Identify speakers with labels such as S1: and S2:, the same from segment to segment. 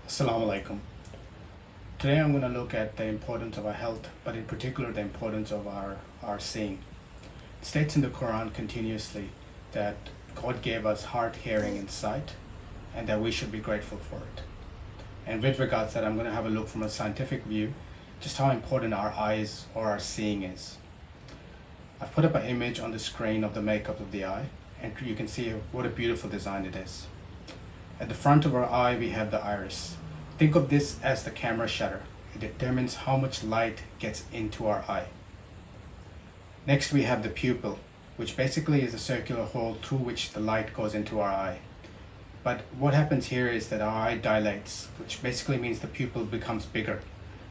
S1: Assalamu alaikum. Today I'm going to look at the importance of our health, but in particular the importance of our seeing. It states in the Quran continuously that God gave us heart, hearing, and sight, and that we should be grateful for it. And with regards to that, I'm going to have a look from a scientific view, just how important our eyes or our seeing is. I've put up an image on the screen of the makeup of the eye, and you can see what a beautiful design it is. At the front of our eye, we have the iris. Think of this as the camera shutter. It determines how much light gets into our eye. Next, we have the pupil, which basically is a circular hole through which the light goes into our eye. But what happens here is that our eye dilates, which basically means the pupil becomes bigger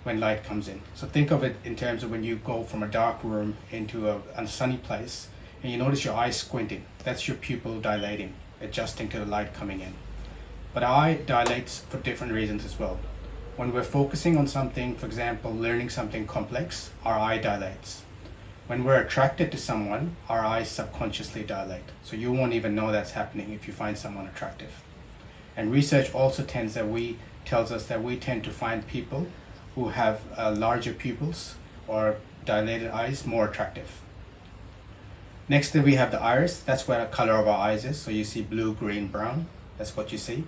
S1: when light comes in. So think of it in terms of when you go from a dark room into a sunny place, and you notice your eye squinting. That's your pupil dilating, adjusting to the light coming in. But our eye dilates for different reasons as well. When we're focusing on something, for example, learning something complex, our eye dilates. When we're attracted to someone, our eyes subconsciously dilate. So you won't even know that's happening if you find someone attractive. And research also tells us that we tend to find people who have larger pupils or dilated eyes more attractive. Next, we have the iris. That's where the color of our eyes is. So you see blue, green, brown. That's what you see.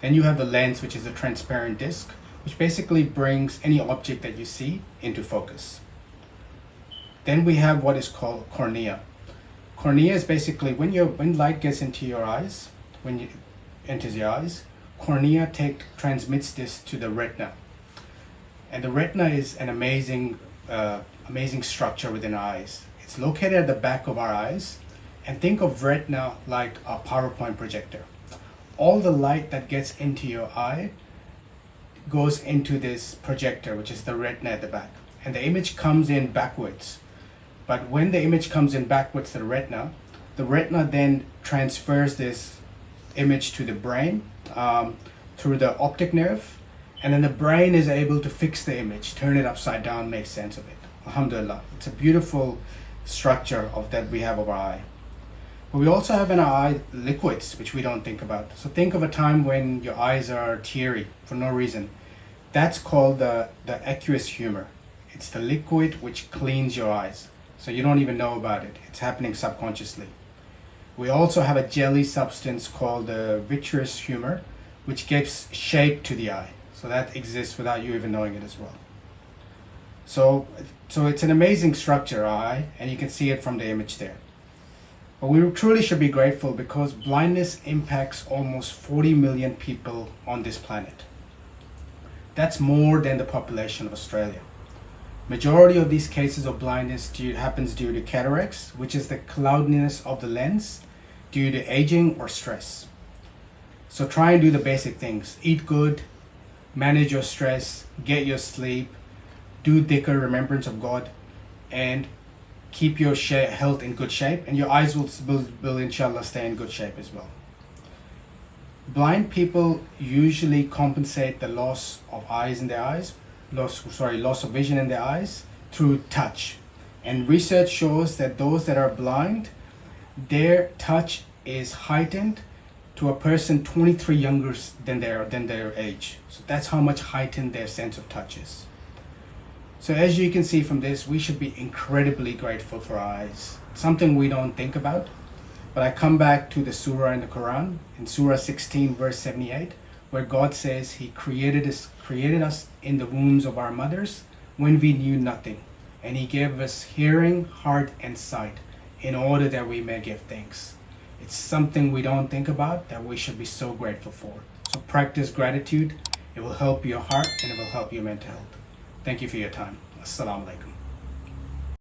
S1: Then you have the lens, which is a transparent disc, which basically brings any object that you see into focus. Then we have what is called cornea. Cornea is basically when light gets into your eyes, when it enters your eyes, cornea transmits this to the retina. And the retina is an amazing structure within our eyes. It's located at the back of our eyes, and think of retina like a PowerPoint projector. All the light that gets into your eye goes into this projector, which is the retina at the back, and the image comes in backwards. But when the image comes in backwards to the retina then transfers this image to the brain through the optic nerve, and then the brain is able to fix the image, turn it upside down, make sense of it. Alhamdulillah, it's a beautiful structure that we have of our eye. But we also have in our eye liquids, which we don't think about. So think of a time when your eyes are teary for no reason. That's called the aqueous humor. It's the liquid which cleans your eyes. So you don't even know about it. It's happening subconsciously. We also have a jelly substance called the vitreous humor, which gives shape to the eye. So that exists without you even knowing it as well. So it's an amazing structure, our eye, and you can see it from the image there. But we truly should be grateful because blindness impacts almost 40 million people on this planet. That's more than the population of Australia. Majority of these cases of blindness happens due to cataracts, which is the cloudiness of the lens due to aging or stress. So try and do the basic things. Eat good, manage your stress, get your sleep, do dhikr, remembrance of God, and keep your health in good shape, and your eyes will inshallah stay in good shape as well. Blind people usually compensate the loss of loss of vision in their eyes through touch. And research shows that those that are blind, their touch is heightened to a person 23 younger than their age. So that's how much heightened their sense of touch is. So as you can see from this, we should be incredibly grateful for our eyes. Something we don't think about. But I come back to the surah in the Quran, in Surah 16 verse 78, where God says He created us in the wombs of our mothers when we knew nothing. And He gave us hearing, heart, and sight in order that we may give thanks. It's something we don't think about that we should be so grateful for. So practice gratitude. It will help your heart and it will help your mental health. Thank you for your time. Assalamu alaikum.